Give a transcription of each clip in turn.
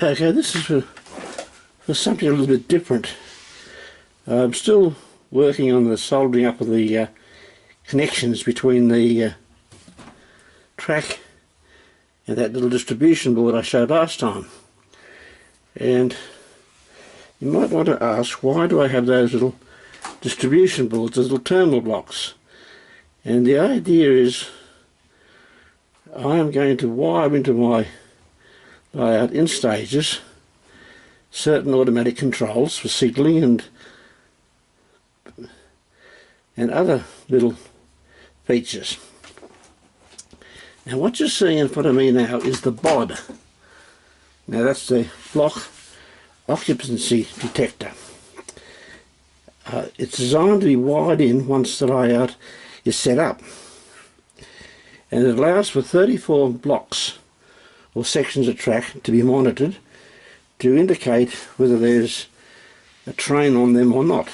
Okay, this is for something a little bit different. I'm still working on the soldering up of the connections between the track and that little distribution board I showed last time. And you might want to ask, why do I have those little distribution boards, those little terminal blocks? And the idea is I am going to wire into my layout in stages certain automatic controls for signalling and other little features. Now what you're seeing in front of me now is the BOD. Now that's the block occupancy detector. It's designed to be wired in once the layout is set up, and it allows for 34 blocks or sections of track to be monitored to indicate whether there's a train on them or not,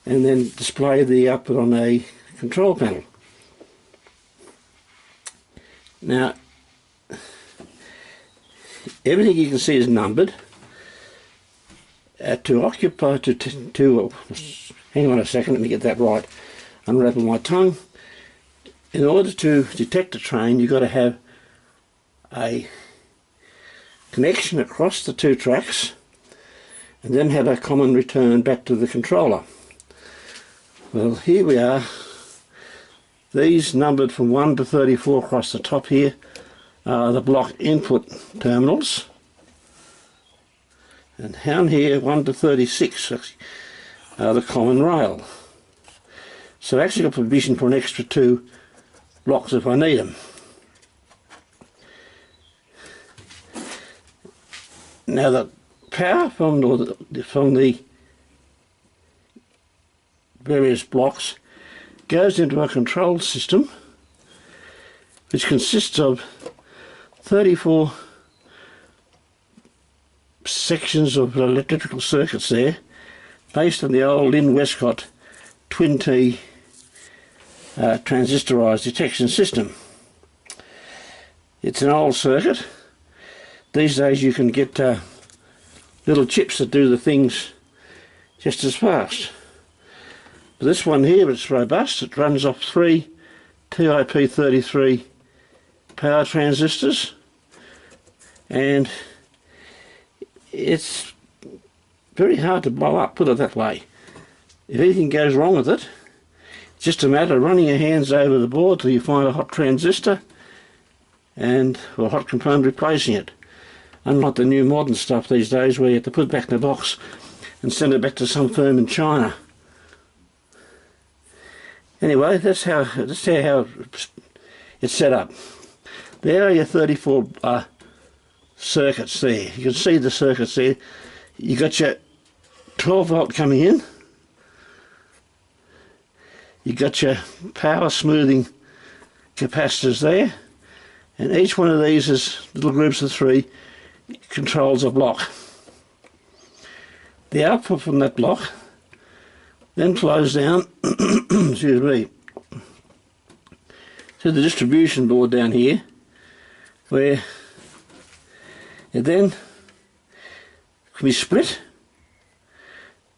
and then display the output on a control panel. Now everything you can see is numbered. To occupy, hang on a second, let me get that right, unravel my tongue. In order to detect a train, you've got to have a connection across the two tracks and then have a common return back to the controller. Well, here we are. These numbered from 1 to 34 across the top here are the block input terminals, and down here 1 to 36 are the common rail. So I've actually got provision for an extra 2 blocks if I need them. Now the power from the various blocks goes into a control system which consists of 34 sections of electrical circuits there, based on the old Lynn Westcott twin T transistorized detection system. It's an old circuit. These days you can get little chips that do the things just as fast. But this one here, it's robust. It runs off 3 TIP33 power transistors, and it's very hard to blow up, put it that way. If anything goes wrong with it, it's just a matter of running your hands over the board till you find a hot transistor and a hot component replacing it. Unlike the new modern stuff these days where you have to put it back in the box and send it back to some firm in China. Anyway, that's how it's set up. There are your 34 circuits there. You can see the circuits there. You got your 12 volt coming in. You got your power smoothing capacitors there, and each one of these is little groups of 3 controls a block. The output from that block then flows down excuse me, to the distribution board down here, where it then can be split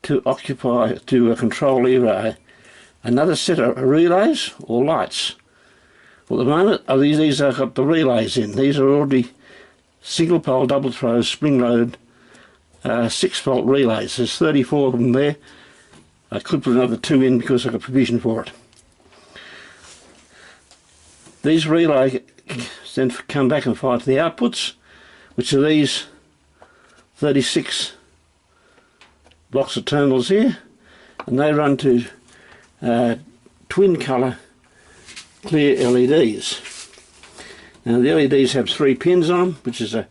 to control either another set of relays or lights. Well, at the moment these have got the relays in. These are already single pole double throw spring load 6 volt relays. There's 34 of them there. I could put another 2 in because I've got provision for it. These relays then come back and fire to the outputs, which are these 36 blocks of terminals here, and they run to twin colour clear LEDs. Now the LEDs have 3 pins on them, which is a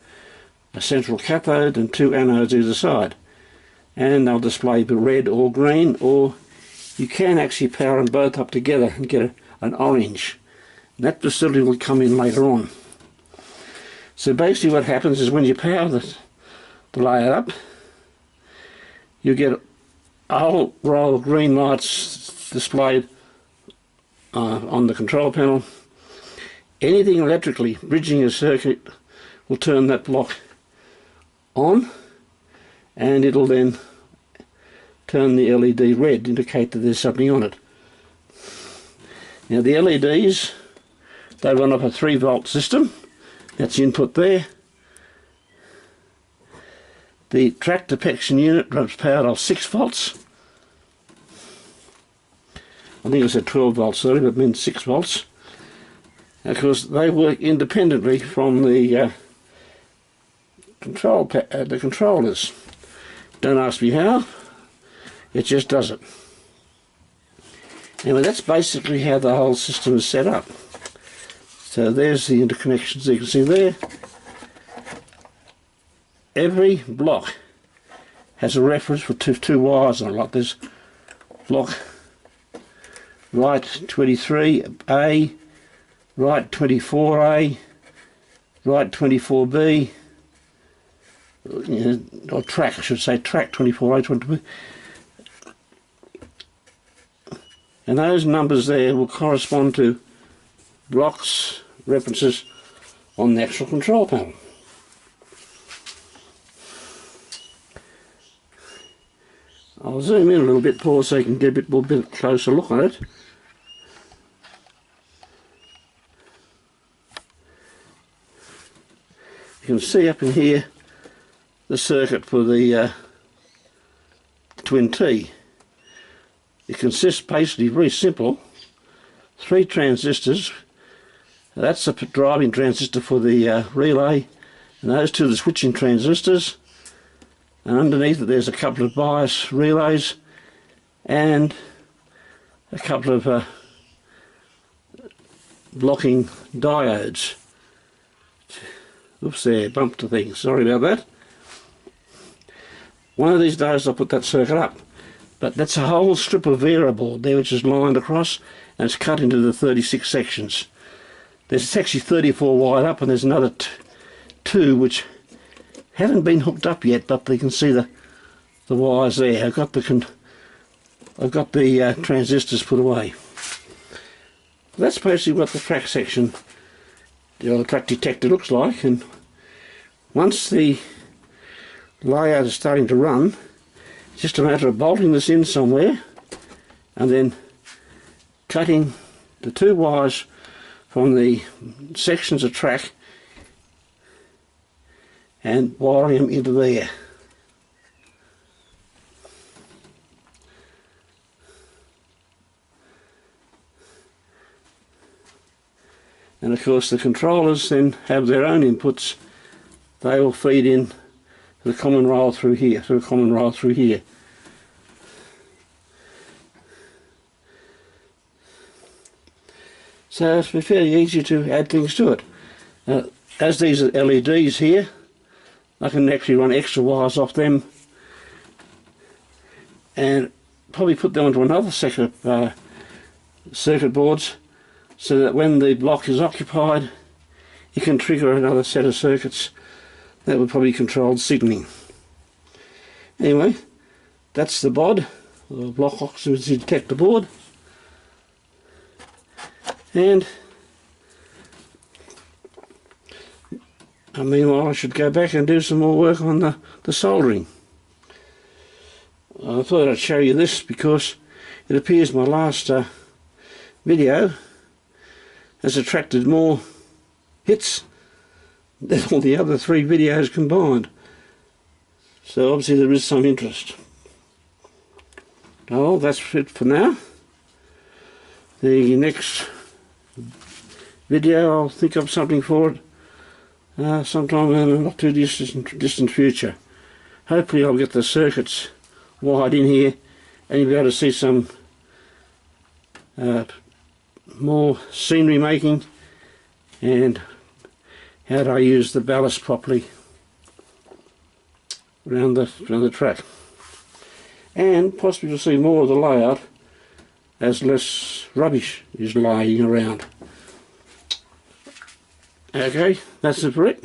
central cathode and 2 anodes either side, and they'll display the red or green, or you can actually power them both up together and get an orange. And that facility will come in later on. So basically what happens is when you power the layout up, you get a whole row of green lights displayed on the control panel. Anything electrically bridging a circuit will turn that block on, and it'll then turn the LED red, indicate that there's something on it. Now the LEDs, they run off a 3-volt system. That's input there. The track detection unit runs powered off 6 volts. I think I said 12 volts earlier, but it meant 6 volts. Of course, they work independently from the controllers. Don't ask me how, it just does it. Anyway, that's basically how the whole system is set up. So there's the interconnections you can see there. Every block has a reference for two wires on it. Like there's block right 23A, right 24A, right 24B, or track, I should say, track 24A, 24B. And those numbers there will correspond to blocks, references on the actual control panel. I'll zoom in a little bit, Paul, so you can get a bit closer look at it. You can see up in here the circuit for the twin T. It consists basically, very simple, 3 transistors. That's the driving transistor for the relay, and those 2 are the switching transistors. And underneath it there's a couple of bias relays and a couple of blocking diodes. Oops, there, bumped the thing, sorry about that. One of these days I'll put that circuit up. But that's a whole strip of variable there which is lined across, and it's cut into the 36 sections. There's actually 34 wired up, and there's another 2 which haven't been hooked up yet, but you can see the wires there. I've got the transistors put away. That's basically what the track section, the track detector, looks like. And once the layout is starting to run, it's just a matter of bolting this in somewhere and then cutting the 2 wires from the sections of track and wiring them into there. And of course the controllers then have their own inputs. They will feed in the common rail through here, So it's fairly easy to add things to it. As these are LEDs here, I can actually run extra wires off them and probably put them onto another set of circuit boards, so that when the block is occupied you can trigger another set of circuits that would probably control signalling. Anyway, that's the BOD, or block occupancy detector board. And meanwhile I should go back and do some more work on the soldering. I thought I'd show you this because it appears my last video has attracted more hits than all the other 3 videos combined. So obviously there is some interest. Oh, that's it for now. The next video I'll think of something for it sometime in a not too distant future. Hopefully I'll get the circuits wired in here and you'll be able to see some more scenery making and how do I use the ballast properly around the track. And possibly you'll see more of the layout as less rubbish is lying around. Okay, that's it for it.